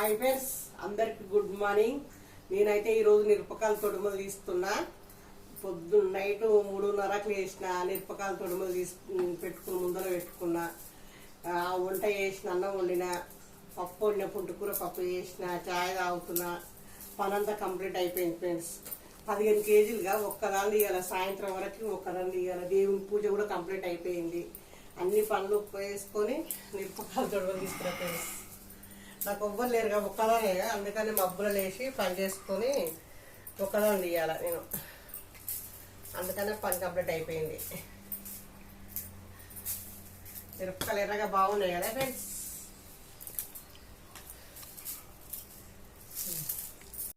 Hi friends, అందరికి good morning. నేనైతే ఈరోజు మిరపకాయల తొడుములు తీస్తున్నా. పొద్దున్న నైట్ 3:30కి వేసిన మిరపకాయల తొడుములు పెట్టుకుని ముందర పెట్టుకున్నా. వంట చేసిన, అన్నం వండిన, పప్పు వండిన, పుంటుకూర పప్పు చేసిన, చాయ్ తాగుతున్నా. పనంతా కంప్లీట్ అయిపోయింది ఫ్రెండ్స్. 15 కేజీలుగా ఒక్కదాన్ని ఇవ్వాలి. సాయంత్రం వరకు ఒక్కదాన్ని ఇవ్వాలి. దేవుని పూజ కూడా కంప్లీట్ అయిపోయింది. అన్ని పనులు వేసుకొని మిరపకాయల తొడుములు తీస్తున్నా ఫ్రెండ్స్. నాకు ఎవ్వరు లేరుగా, ఒక్కదానేగా, అందుకని మబ్బులు వేసి పని చేసుకొని ఒక్కదాన్ని తీయాలి నేను. అందుకనే పని కంప్లీట్ అయిపోయింది. మిరపకాయలు ఎర్రగా బాగున్నాయి కదా ఫ్రెండ్స్.